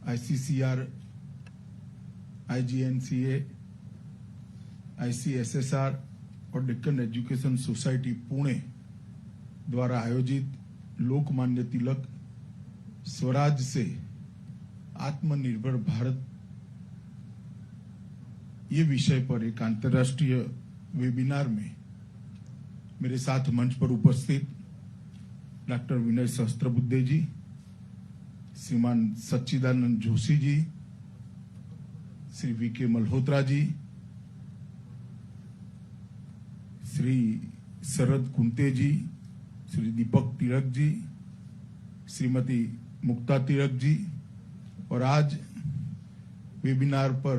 ICCR, IGNCA, ICSSR और Deccan education society Pune द्वारा आयोजित लोकमान्य तिलक स्वराज से आत्मनिर्भर भारत ये विषय पर एक अंतर्राष्ट्रीय वेबिनार में मेरे साथ मंच पर उपस्थित डॉक्टर विनय सहस्त्रबुद्धे जी, श्रीमान सच्चिदानंद जोशी जी, श्री VK मल्होत्रा जी, श्री शरद कुंते जी, श्री दीपक तिलक जी, श्रीमती मुक्ता तिलक जी और आज वेबिनार पर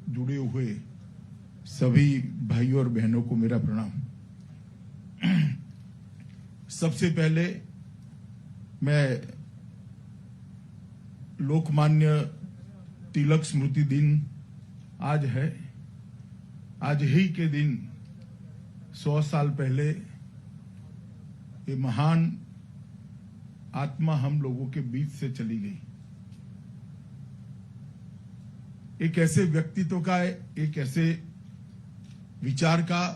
जुड़े हुए सभी भाइयों और बहनों को मेरा प्रणाम। सबसे पहले मैं लोकमान्य तिलक स्मृति दिन आज है, आज ही के दिन 100 साल पहले ये महान आत्मा हम लोगों के बीच से चली गई। एक ऐसे व्यक्तित्व का, एक ऐसे विचार का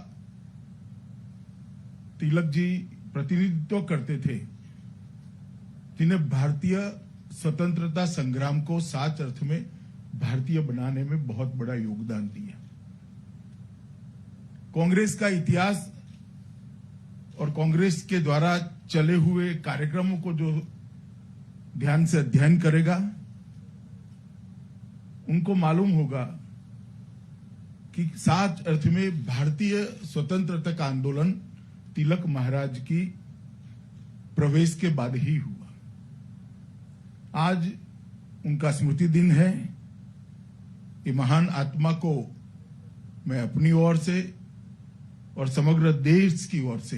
तिलक जी प्रतिनिधित्व करते थे जिन्हें भारतीय स्वतंत्रता संग्राम को सच अर्थ में भारतीय बनाने में बहुत बड़ा योगदान दिया। कांग्रेस का इतिहास और कांग्रेस के द्वारा चले हुए कार्यक्रमों को जो ध्यान से अध्ययन करेगा उनको मालूम होगा कि सच अर्थ में भारतीय स्वतंत्रता का आंदोलन तिलक महाराज की प्रवेश के बाद ही हुआ। आज उनका स्मृति दिन है। ये महान आत्मा को मैं अपनी ओर से और समग्र देश की ओर से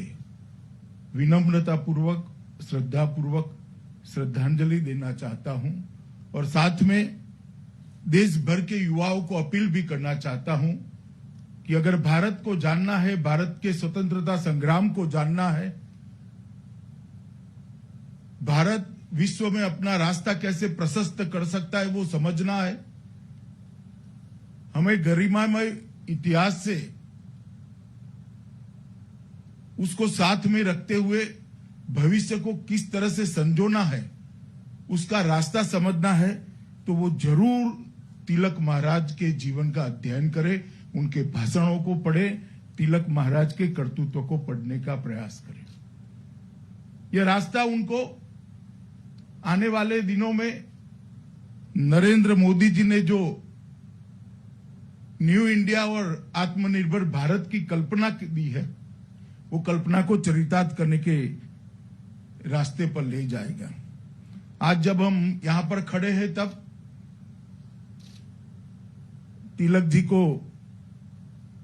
विनम्रता पूर्वक, श्रद्धा पूर्वक श्रद्धांजलि देना चाहता हूं और साथ में देश भर के युवाओं को अपील भी करना चाहता हूं कि अगर भारत को जानना है, भारत के स्वतंत्रता संग्राम को जानना है, भारत विश्व में अपना रास्ता कैसे प्रशस्त कर सकता है वो समझना है, हमें गरिमामय इतिहास से उसको साथ में रखते हुए भविष्य को किस तरह से संजोना है, उसका रास्ता समझना है, तो वो जरूर तिलक महाराज के जीवन का अध्ययन करें, उनके भाषणों को पढ़े, तिलक महाराज के कर्तृत्व को पढ़ने का प्रयास करें। यह रास्ता उनको आने वाले दिनों में नरेंद्र मोदी जी ने जो न्यू इंडिया और आत्मनिर्भर भारत की कल्पना दी है, वो कल्पना को चरितार्थ करने के रास्ते पर ले जाएगा। आज जब हम यहां पर खड़े हैं तब तिलक जी को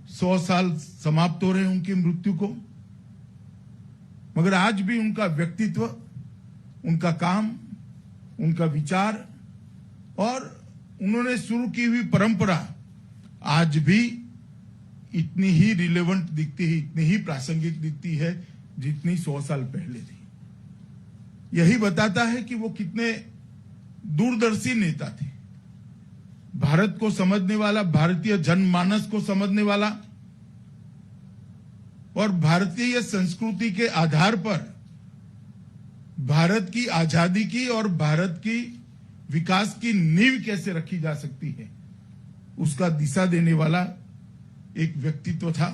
100 साल समाप्त हो रहे हैं उनकी मृत्यु को, मगर आज भी उनका व्यक्तित्व, उनका काम, उनका विचार और उन्होंने शुरू की हुई परंपरा आज भी इतनी ही रिलेवेंट दिखती है, इतनी ही प्रासंगिक दिखती है जितनी 100 साल पहले थी। यही बताता है कि वो कितने दूरदर्शी नेता थे, भारत को समझने वाला, भारतीय जनमानस को समझने वाला और भारतीय संस्कृति के आधार पर भारत की आजादी की और भारत की विकास की नींव कैसे रखी जा सकती है, उसका दिशा देने वाला एक व्यक्तित्व था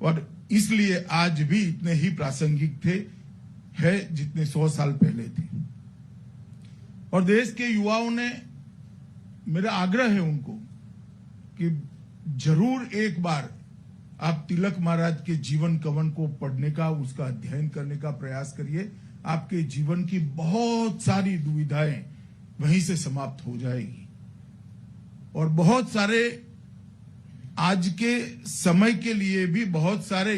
और इसलिए आज भी इतने ही प्रासंगिक थे है जितने 100 साल पहले थे। और देश के युवाओं ने, मेरा आग्रह है उनको कि जरूर एक बार आप तिलक महाराज के जीवन कवन को पढ़ने का, उसका अध्ययन करने का प्रयास करिए। आपके जीवन की बहुत सारी दुविधाएं वहीं से समाप्त हो जाएगी और बहुत सारे आज के समय के लिए भी बहुत सारे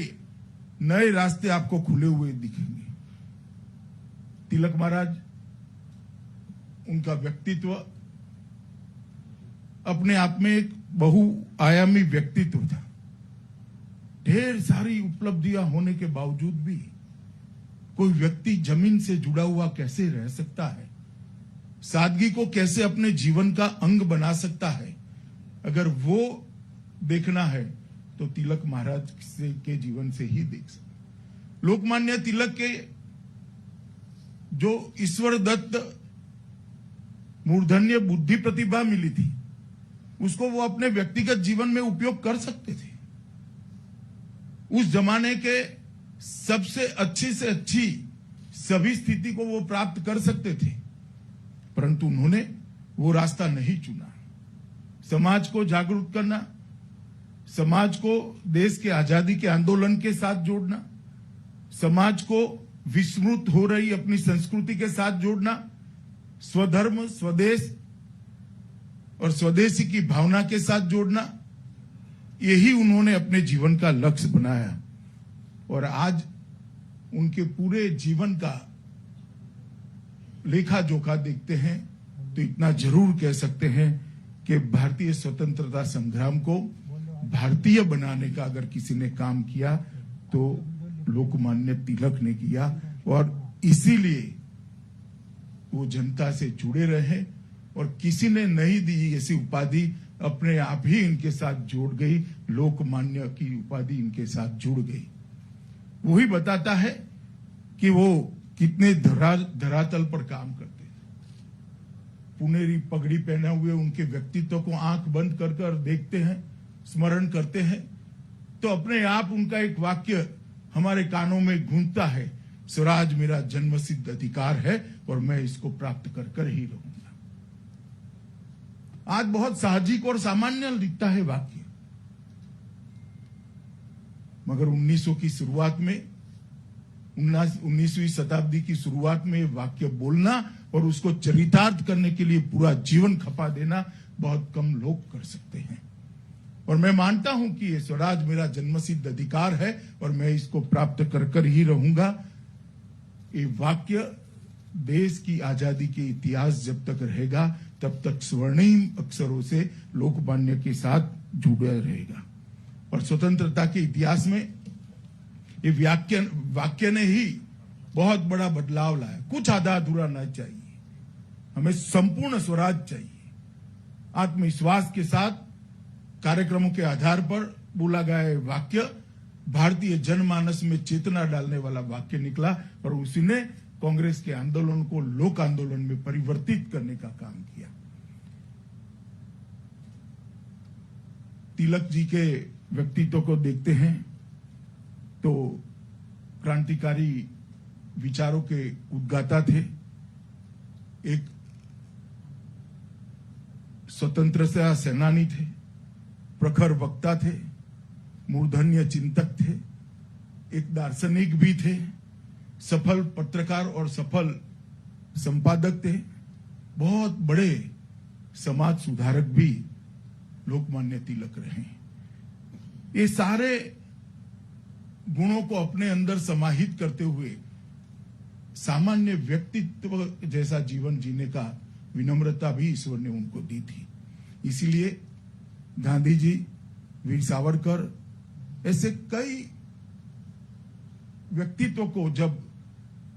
नए रास्ते आपको खुले हुए दिखेंगे। तिलक महाराज, उनका व्यक्तित्व अपने आप में एक बहुआयामी व्यक्तित्व था। ढेर सारी उपलब्धियां होने के बावजूद भी कोई व्यक्ति जमीन से जुड़ा हुआ कैसे रह सकता है, सादगी को कैसे अपने जीवन का अंग बना सकता है, अगर वो देखना है तो तिलक महाराज के जीवन से ही देख सकते। लोकमान्य तिलक के जो ईश्वर दत्त मूर्धन्य बुद्धि प्रतिभा मिली थी, उसको वो अपने व्यक्तिगत जीवन में उपयोग कर सकते थे। उस जमाने के सबसे अच्छी से अच्छी सभी स्थिति को वो प्राप्त कर सकते थे, परंतु उन्होंने वो रास्ता नहीं चुना। समाज को जागरूक करना, समाज को देश के आजादी के आंदोलन के साथ जोड़ना, समाज को विस्मृत हो रही अपनी संस्कृति के साथ जोड़ना, स्वधर्म, स्वदेश और स्वदेशी की भावना के साथ जोड़ना, यही उन्होंने अपने जीवन का लक्ष्य बनाया। और आज उनके पूरे जीवन का लेखा जोखा देखते हैं तो इतना जरूर कह सकते हैं कि भारतीय स्वतंत्रता संग्राम को भारतीय बनाने का अगर किसी ने काम किया तो लोकमान्य तिलक ने किया, और इसीलिए वो जनता से जुड़े रहे और किसी ने नहीं दी ऐसी उपाधि, अपने आप ही इनके साथ जोड़ गई, लोकमान्य की उपाधि इनके साथ जुड़ गई। वही बताता है कि वो कितने धरातल पर काम करते थे। पुनेरी पगड़ी पहने हुए उनके व्यक्तित्व को आंख बंद कर कर देखते हैं, स्मरण करते हैं, तो अपने आप उनका एक वाक्य हमारे कानों में गूंजता है, स्वराज मेरा जन्मसिद्ध अधिकार है और मैं इसको प्राप्त कर कर ही रहूंगा। आज बहुत साहजिक और सामान्य दिखता है वाक्य, मगर 1900 की शुरुआत में, 19वीं शताब्दी की शुरुआत में वाक्य बोलना और उसको चरितार्थ करने के लिए पूरा जीवन खपा देना बहुत कम लोग कर सकते हैं। और मैं मानता हूं कि ये स्वराज मेरा जन्मसिद्ध अधिकार है और मैं इसको प्राप्त कर कर ही रहूंगा। ये वाक्य देश की आजादी के इतिहास जब तक रहेगा तब तक स्वर्णिम अक्षरों से लोकमान्य के साथ जुड़ा रहेगा। और स्वतंत्रता के इतिहास में ये वाक्य ने ही बहुत बड़ा बदलाव लाया। कुछ आधा अधूरा न चाहिए, हमें संपूर्ण स्वराज चाहिए। आत्मविश्वास के साथ कार्यक्रमों के आधार पर बोला गया वाक्य भारतीय जनमानस में चेतना डालने वाला वाक्य निकला और उसी ने कांग्रेस के आंदोलन को लोक आंदोलन में परिवर्तित करने का काम किया। तिलक जी के व्यक्तित्व को देखते हैं तो क्रांतिकारी विचारों के उद्गाता थे, एक स्वतंत्रता सेनानी थे, प्रखर वक्ता थे, मूर्धन्य चिंतक थे, एक दार्शनिक भी थे, सफल पत्रकार और सफल संपादक थे, बहुत बड़े समाज सुधारक भी लोकमान्य तिलक रहे। ये सारे गुणों को अपने अंदर समाहित करते हुए सामान्य व्यक्तित्व जैसा जीवन जीने का विनम्रता भी ईश्वर ने उनको दी थी। इसीलिए गांधी जी, वीर सावरकर, ऐसे कई व्यक्तित्व को जब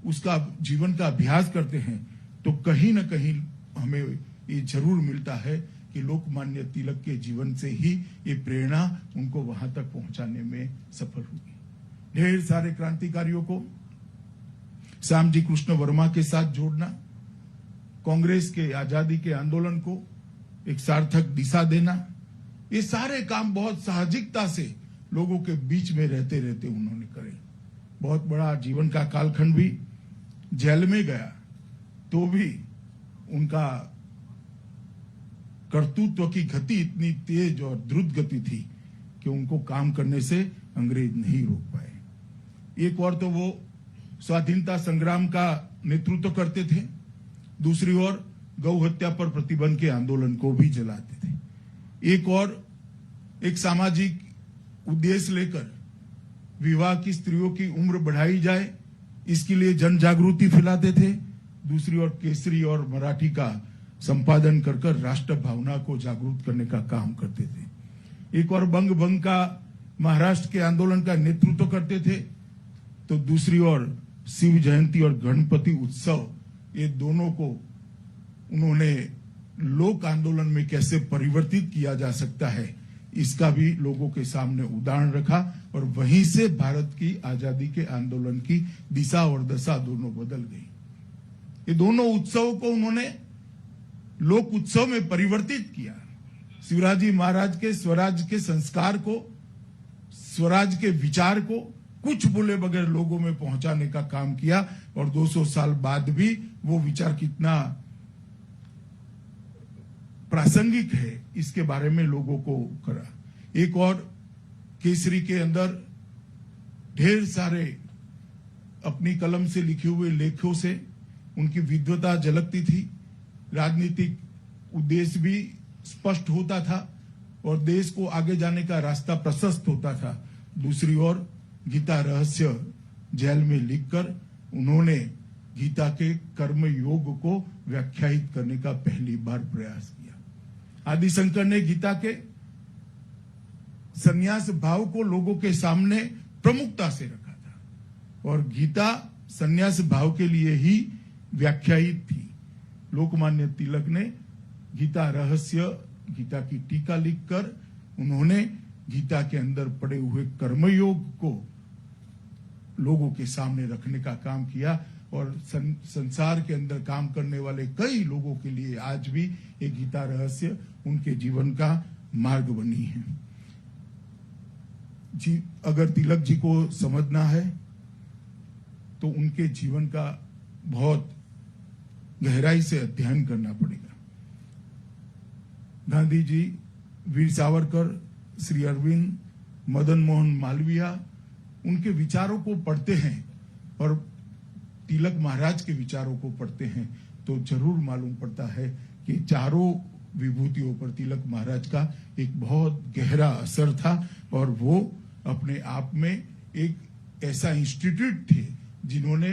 उसका जीवन का अभ्यास करते हैं तो कहीं ना कहीं हमें ये जरूर मिलता है कि लोकमान्य तिलक के जीवन से ही ये प्रेरणा उनको वहां तक पहुंचाने में सफल हुई। ढेर सारे क्रांतिकारियों को श्यामजी कृष्ण वर्मा के साथ जोड़ना, कांग्रेस के आजादी के आंदोलन को एक सार्थक दिशा देना, ये सारे काम बहुत साहजिकता से लोगों के बीच में रहते रहते उन्होंने करे। बहुत बड़ा जीवन का कालखंड भी, जेल में गया तो भी उनका कर्तृत्व की गति इतनी तेज और द्रुत गति थी कि उनको काम करने से अंग्रेज नहीं रोक पाए। एक और तो वो स्वाधीनता संग्राम का नेतृत्व करते थे, दूसरी ओर गौ हत्या पर प्रतिबंध के आंदोलन को भी जलाते थे। एक और एक सामाजिक उद्देश्य लेकर विवाह की स्त्रियों की उम्र बढ़ाई जाए, इसके लिए जन जागृति फैलाते थे। दूसरी ओर केसरी और मराठी का संपादन कर कर राष्ट्र भावना को जागरूक करने का काम करते थे। एक और बंग भंग का महाराष्ट्र के आंदोलन का नेतृत्व करते थे, तो दूसरी ओर शिव जयंती और गणपति उत्सव, ये दोनों को उन्होंने लोक आंदोलन में कैसे परिवर्तित किया जा सकता है, इसका भी लोगों के सामने उदाहरण रखा और वहीं से भारत की आजादी के आंदोलन की दिशा और दशा दोनों बदल गई। ये दोनों उत्सवों को उन्होंने लोक उत्सव में परिवर्तित किया। शिवराज महाराज के स्वराज के संस्कार को, स्वराज के विचार को कुछ बोले बगैर लोगों में पहुंचाने का काम किया और 200 साल बाद भी वो विचार कितना प्रासंगिक है इसके बारे में लोगों को करा। एक और केसरी के अंदर ढेर सारे अपनी कलम से लिखे हुए लेखों से उनकी विद्वता झलकती थी, राजनीतिक उद्देश्य भी स्पष्ट होता था और देश को आगे जाने का रास्ता प्रशस्त होता था। दूसरी ओर गीता रहस्य जेल में लिखकर उन्होंने गीता के कर्म योग को व्याख्यायित करने का पहली बार प्रयास किया। आदि शंकर ने गीता के संन्यास भाव को लोगों के सामने प्रमुखता से रखा था और गीता संन्यास भाव के लिए ही व्याख्यायित थी। लोकमान्य तिलक ने गीता रहस्य, गीता की टीका लिखकर उन्होंने गीता के अंदर पड़े हुए कर्मयोग को लोगों के सामने रखने का काम किया और संसार के अंदर काम करने वाले कई लोगों के लिए आज भी ये गीता रहस्य उनके जीवन का मार्ग बनी है। जी, अगर तिलक जी को समझना है तो उनके जीवन का बहुत गहराई से अध्ययन करना पड़ेगा। गांधी जी, वीर सावरकर, श्री अरविंद, मदन मोहन मालवीय, उनके विचारों को पढ़ते हैं और तिलक महाराज के विचारों को पढ़ते हैं तो जरूर मालूम पड़ता है कि चारों विभूतियों पर तिलक महाराज का एक बहुत गहरा असर था और वो अपने आप में एक ऐसा इंस्टीट्यूट थे जिन्होंने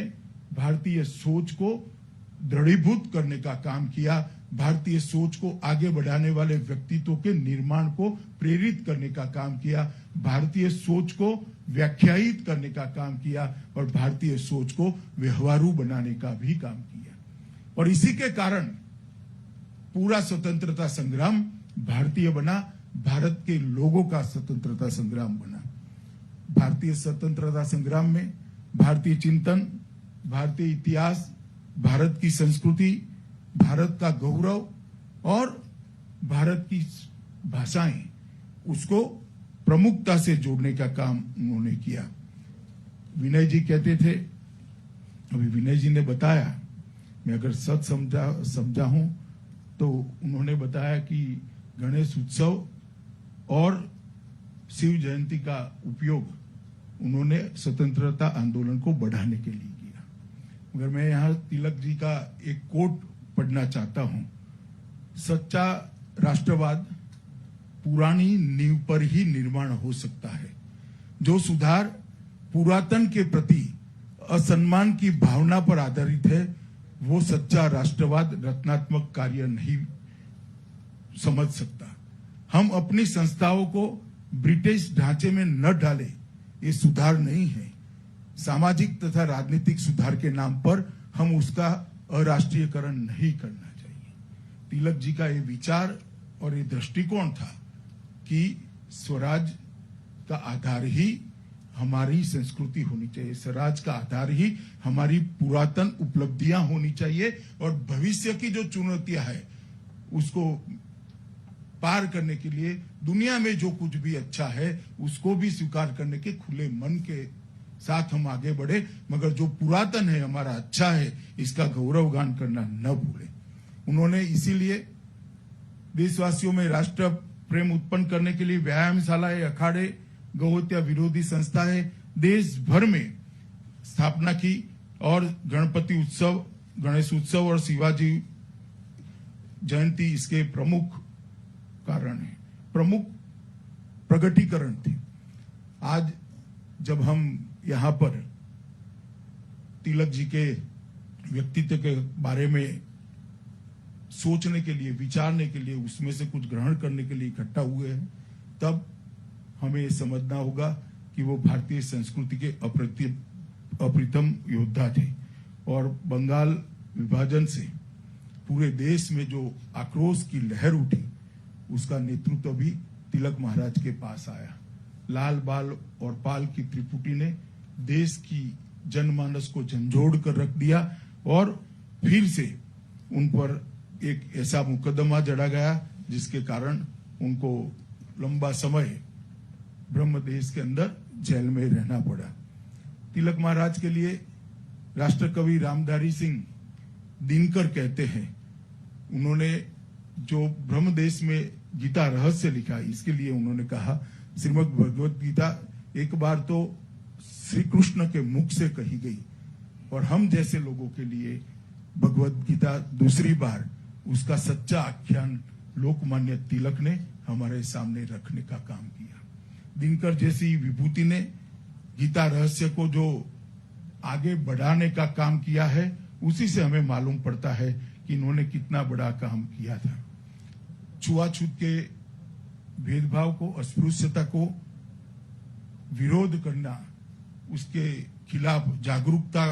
भारतीय सोच को दृढ़ीभूत करने का काम किया, भारतीय सोच को आगे बढ़ाने वाले व्यक्तित्वों के निर्माण को प्रेरित करने का काम किया, भारतीय सोच को व्याख्यायित करने का काम किया और भारतीय सोच को व्यवहारू बनाने का भी काम किया। और इसी के कारण पूरा स्वतंत्रता संग्राम भारतीय बना, भारत के लोगों का स्वतंत्रता संग्राम बना। भारतीय स्वतंत्रता संग्राम में भारतीय चिंतन, भारतीय इतिहास, भारत की संस्कृति, भारत का गौरव और भारत की भाषाएं, उसको प्रमुखता से जोड़ने का काम उन्होंने किया। विनय जी कहते थे, अभी विनय जी ने बताया, मैं अगर सच समझा हूं तो उन्होंने बताया कि गणेश उत्सव और शिव जयंती का उपयोग उन्होंने स्वतंत्रता आंदोलन को बढ़ाने के लिए किया। मगर मैं यहाँ तिलक जी का एक कोट पढ़ना चाहता हूं। सच्चा राष्ट्रवाद पुरानी नींव पर ही निर्माण हो सकता है। जो सुधार पुरातन के प्रति असम्मान की भावना पर आधारित है, वो सच्चा राष्ट्रवाद रचनात्मक कार्य नहीं समझ सकता। हम अपनी संस्थाओं को ब्रिटिश ढांचे में न डालें, ये सुधार नहीं है। सामाजिक तथा राजनीतिक सुधार के नाम पर हम उसका अराष्ट्रीयकरण नहीं करना चाहिए। तिलक जी का ये विचार और ये दृष्टिकोण था कि स्वराज का आधार ही हमारी संस्कृति होनी चाहिए, स्वराज का आधार ही हमारी पुरातन उपलब्धियां होनी चाहिए और भविष्य की जो चुनौतियां है उसको पार करने के लिए दुनिया में जो कुछ भी अच्छा है उसको भी स्वीकार करने के खुले मन के साथ हम आगे बढ़े, मगर जो पुरातन है हमारा अच्छा है इसका गौरवगान करना न भूले। उन्होंने इसीलिए देशवासियों में राष्ट्र प्रेम उत्पन्न करने के लिए व्यायामशालाएं, अखाड़े, गौहत्या विरोधी संस्थाएं देश भर में स्थापना की और गणपति उत्सव, गणेश उत्सव और शिवाजी जयंती इसके प्रमुख कारण है, प्रमुख प्रगटीकरण थे। आज जब हम यहाँ पर तिलक जी के व्यक्तित्व के बारे में सोचने के लिए, विचारने के लिए, उसमें से कुछ ग्रहण करने के लिए इकट्ठा हुए हैं, तब हमें ये समझना होगा कि वो भारतीय संस्कृति के अप्रतिम योद्धा थे और बंगाल विभाजन से पूरे देश में जो आक्रोश की लहर उठी, उसका नेतृत्व भी तिलक महाराज के पास आया। लाल बाल और पाल की त्रिपुटी ने देश की जनमानस को झंझोड़ कर रख दिया और फिर से उन पर एक ऐसा मुकदमा जड़ा गया जिसके कारण उनको लंबा समय ब्रह्मदेश के अंदर जेल में रहना पड़ा। तिलक महाराज के लिए राष्ट्रकवि रामधारी सिंह दिनकर कहते हैं, उन्होंने जो ब्रह्मदेश में गीता रहस्य लिखा, इसके लिए उन्होंने कहा, श्रीमद् भगवत गीता एक बार तो श्री कृष्ण के मुख से कही गई और हम जैसे लोगों के लिए भगवत गीता दूसरी बार उसका सच्चा आख्यान लोकमान्य तिलक ने हमारे सामने रखने का काम किया। दिनकर जैसी विभूति ने गीता रहस्य को जो आगे बढ़ाने का काम किया है, उसी से हमें मालूम पड़ता है कि इन्होंने कितना बड़ा काम किया था। छुआछूत के भेदभाव को, अस्पृश्यता को विरोध करना, उसके खिलाफ जागरूकता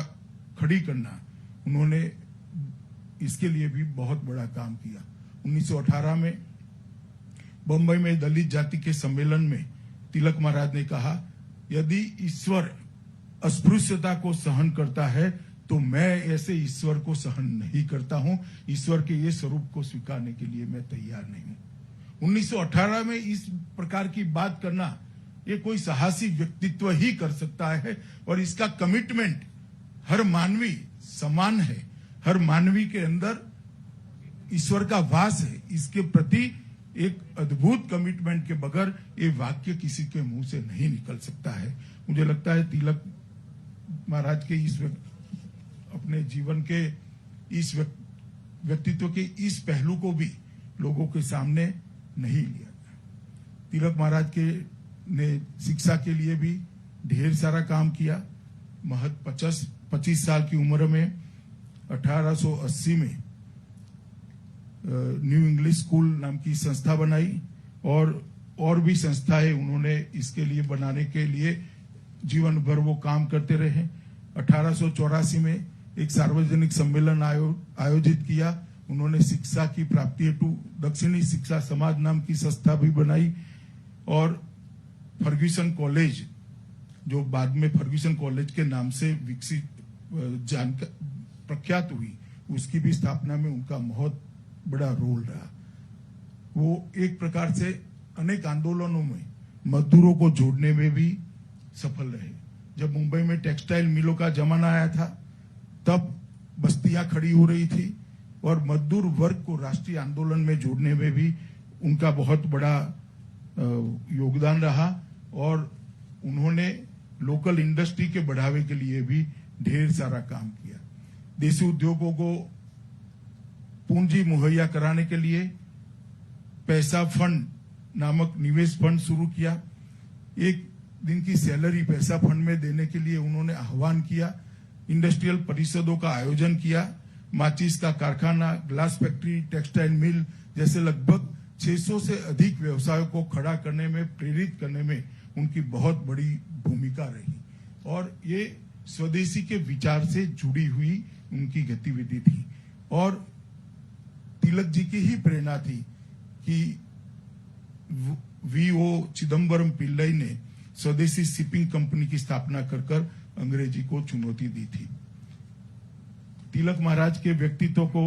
खड़ी करना, उन्होंने इसके लिए भी बहुत बड़ा काम किया। 1918 में बंबई में दलित जाति के सम्मेलन में तिलक महाराज ने कहा, यदि ईश्वर अस्पृश्यता को सहन करता है तो मैं ऐसे ईश्वर को सहन नहीं करता हूं। ईश्वर के ये स्वरूप को स्वीकारने के लिए मैं तैयार नहीं हूं। 1918 में इस प्रकार की बात करना, ये कोई साहसी व्यक्तित्व ही कर सकता है और इसका कमिटमेंट हर मानवी समान है, हर मानवी के अंदर ईश्वर का वास है। इसके प्रति एक अद्भुत कमिटमेंट के बगैर ये वाक्य किसी के मुंह से नहीं निकल सकता है। मुझे लगता है तिलक महाराज के इस अपने जीवन के इस व्यक्तित्व के इस पहलू को भी लोगों के सामने नहीं लिया। तिलक महाराज के ने शिक्षा के लिए भी ढेर सारा काम किया। महज 25 साल की उम्र में 1880 में न्यू इंग्लिश स्कूल नाम की संस्था बनाई और भी संस्थाएं उन्होंने इसके लिए बनाने के लिए जीवन भर वो काम करते रहे। 1884 में एक सार्वजनिक सम्मेलन आयोजित किया। उन्होंने शिक्षा की प्राप्ति हेतु दक्षिणी शिक्षा समाज नाम की संस्था भी बनाई और फर्ग्यूसन कॉलेज, जो बाद में फर्ग्यूसन कॉलेज के नाम से विकसित प्रख्यात हुई, उसकी भी स्थापना में उनका बहुत बड़ा रोल रहा। वो एक प्रकार से अनेक आंदोलनों में मजदूरों को जोड़ने में भी सफल रहे। जब मुंबई में टेक्सटाइल मिलों का जमाना आया था, तब बस्तियां खड़ी हो रही थी और मजदूर वर्ग को राष्ट्रीय आंदोलन में जोड़ने में भी उनका बहुत बड़ा योगदान रहा और उन्होंने लोकल इंडस्ट्री के बढ़ावे के लिए भी ढेर सारा काम किया। देसी उद्योगों को पूंजी मुहैया कराने के लिए पैसा फंड नामक निवेश फंड शुरू किया। एक दिन की सैलरी पैसा फंड में देने के लिए उन्होंने आह्वान किया। इंडस्ट्रियल परिषदों का आयोजन किया। माचिस का कारखाना, ग्लास फैक्ट्री, टेक्सटाइल मिल जैसे लगभग 600 से अधिक व्यवसायों को खड़ा करने में, प्रेरित करने में उनकी बहुत बड़ी भूमिका रही और ये स्वदेशी के विचार से जुड़ी हुई उनकी गतिविधि थी। और तिलक जी की ही प्रेरणा थी कि वीओ चिदम्बरम पिल्लई ने स्वदेशी शिपिंग कंपनी की स्थापना कर अंग्रेजी को चुनौती दी थी। तिलक महाराज के व्यक्तित्व को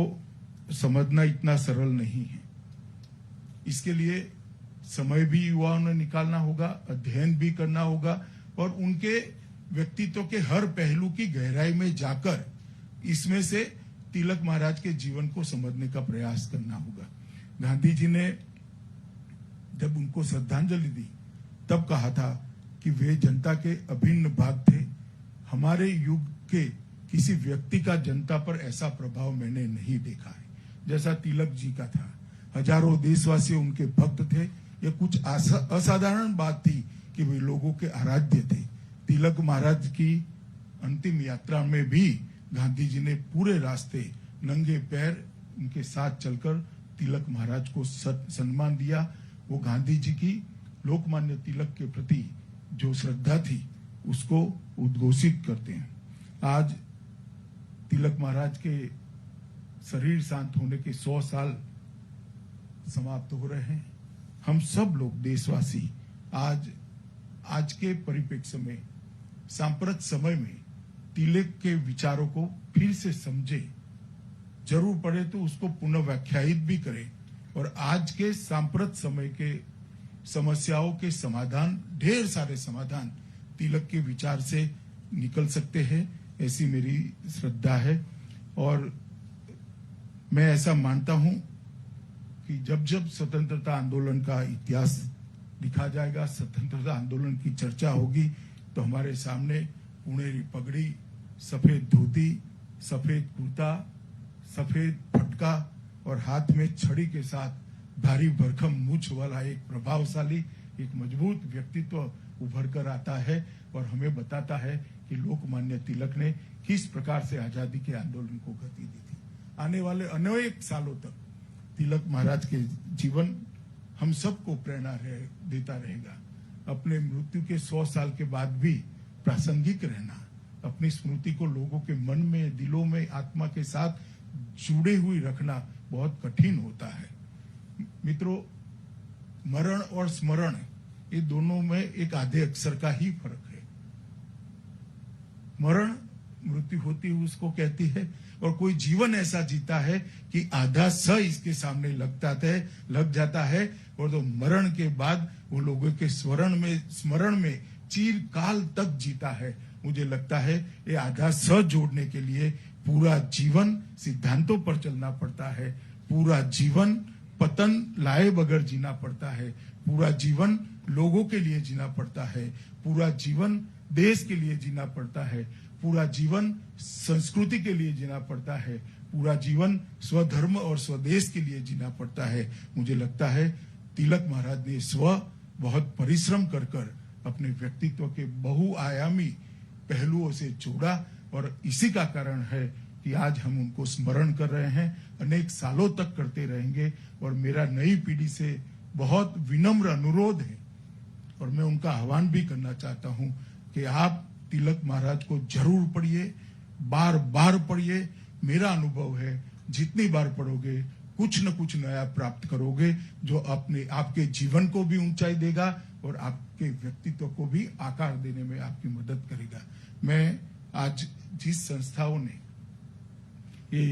समझना इतना सरल नहीं है। इसके लिए समय भी युवाओं ने निकालना होगा, अध्ययन भी करना होगा और उनके व्यक्तित्व के हर पहलू की गहराई में जाकर इसमें से तिलक महाराज के जीवन को समझने का प्रयास करना होगा। गांधी जी ने जब उनको श्रद्धांजलि दी तब कहा था कि वे जनता के अभिन्न भाग थे। हमारे युग के किसी व्यक्ति का जनता पर ऐसा प्रभाव मैंने नहीं देखा है जैसा तिलक जी का था। हजारों देशवासी उनके भक्त थे। यह कुछ असाधारण बात थी कि वे लोगों के आराध्य थे। तिलक महाराज की अंतिम यात्रा में भी गांधी जी ने पूरे रास्ते नंगे पैर उनके साथ चलकर तिलक महाराज को सम्मान दिया। वो गांधी जी की लोकमान्य तिलक के प्रति जो श्रद्धा थी उसको उद्घोषित करते हैं। आज तिलक महाराज के शरीर शांत होने के 100 साल समाप्त हो रहे हैं। हम सब लोग देशवासी आज के परिप्रेक्ष्य में, सांप्रत समय में तिलक के विचारों को फिर से समझे, जरूर पड़े तो उसको पुनः व्याख्यायित भी करें और आज के सांप्रत समय के समस्याओं के समाधान, ढेर सारे समाधान तिलक के विचार से निकल सकते हैं, ऐसी मेरी श्रद्धा है। और मैं ऐसा मानता हूं कि जब जब स्वतंत्रता आंदोलन का इतिहास लिखा जाएगा, स्वतंत्रता आंदोलन की चर्चा होगी, तो हमारे सामने पुणेरी पगड़ी, सफेद धोती, सफेद कुर्ता, सफेद फटका और हाथ में छड़ी के साथ भारी भरकम मूछ वाला एक प्रभावशाली, एक मजबूत व्यक्तित्व उभर कर आता है और हमें बताता है कि लोकमान्य तिलक ने किस प्रकार से आजादी के आंदोलन को गति दी थी। आने वाले अनेक सालों तक तिलक महाराज के जीवन हम सबको प्रेरणा देता रहेगा। अपने मृत्यु के 100 साल के बाद भी प्रासंगिक रहना, अपनी स्मृति को लोगों के मन में, दिलों में, आत्मा के साथ जुड़े हुए रखना बहुत कठिन होता है। मित्रों, मरण और स्मरण, ये दोनों में एक आधे अक्षर का ही फर्क है। मरण मृत्यु होती है उसको कहती है, और कोई जीवन ऐसा जीता है कि आधा स इसके सामने लग जाता है, और तो मरण के बाद वो लोगों के स्मरण में चिरकाल तक जीता है। मुझे लगता है ये आधा स जोड़ने के लिए पूरा जीवन सिद्धांतों पर चलना पड़ता है, पूरा जीवन पतन लाए बगैर जीना पड़ता है, पूरा जीवन लोगों के लिए जीना पड़ता है, पूरा जीवन देश के लिए जीना पड़ता है, पूरा जीवन संस्कृति के लिए जीना पड़ता है, पूरा जीवन स्वधर्म और स्वदेश के लिए जीना पड़ता है। मुझे लगता है तिलक महाराज ने बहुत परिश्रम कर अपने व्यक्तित्व के बहुआयामी पहलुओं से जोड़ा, और इसी का कारण है कि आज हम उनको स्मरण कर रहे हैं, अनेक सालों तक करते रहेंगे। और मेरा नई पीढ़ी से बहुत विनम्र अनुरोध है, और मैं उनका आह्वान भी करना चाहता हूं कि आप तिलक महाराज को जरूर पढ़िए, बार बार पढ़िए। मेरा अनुभव है जितनी बार पढ़ोगे कुछ न कुछ नया प्राप्त करोगे, जो आपके जीवन को भी ऊंचाई देगा और आपके व्यक्तित्व को भी आकार देने में आपकी मदद करेगा। मैं आज जिस संस्थाओं ने ये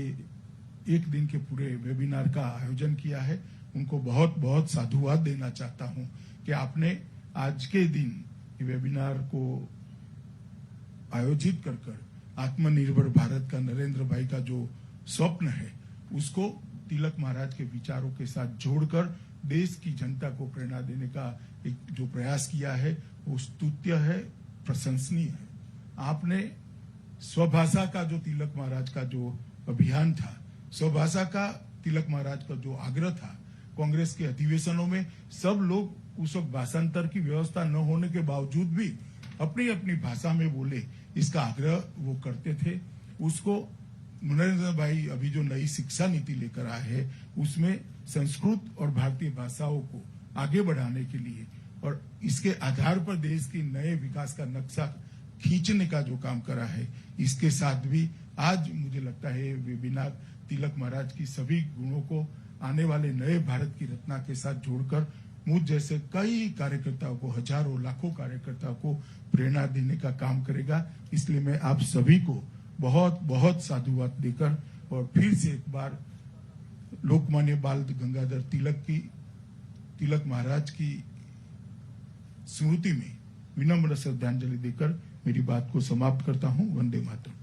एक दिन के पूरे वेबिनार का आयोजन किया है, उनको बहुत बहुत साधुवाद देना चाहता हूं कि आपने आज के दिन ये वेबिनार को आयोजित कर आत्मनिर्भर भारत का नरेंद्र भाई का जो स्वप्न है, उसको तिलक महाराज के विचारों के साथ जोड़कर देश की जनता को प्रेरणा देने का एक जो प्रयास किया है, वो स्तुत्य है, प्रशंसनीय है। आपने स्वभाषा का जो तिलक महाराज का जो अभियान था, स्वभाषा का तिलक महाराज का जो आग्रह था, कांग्रेस के अधिवेशनों में सब लोग उस वक्त भाषांतर की व्यवस्था न होने के बावजूद भी अपनी अपनी भाषा में बोले, इसका आग्रह वो करते थे। उसको नरेंद्र भाई अभी जो नई शिक्षा नीति लेकर आए हैं, उसमें संस्कृत और भारतीय भाषाओं को आगे बढ़ाने के लिए और इसके आधार पर देश की नए विकास का नक्शा खींचने का जो काम करा है, इसके साथ भी आज मुझे लगता है वेबिनार तिलक महाराज की सभी गुणों को आने वाले नए भारत की रचना के साथ जोड़कर मुझ जैसे कई कार्यकर्ताओं को, हजारों लाखों कार्यकर्ताओं को प्रेरणा देने का काम करेगा। इसलिए मैं आप सभी को बहुत बहुत साधुवाद देकर और फिर से एक बार लोकमान्य बाल गंगाधर तिलक महाराज की स्मृति में विनम्र श्रद्धांजलि देकर मेरी बात को समाप्त करता हूं। वंदे मातरम।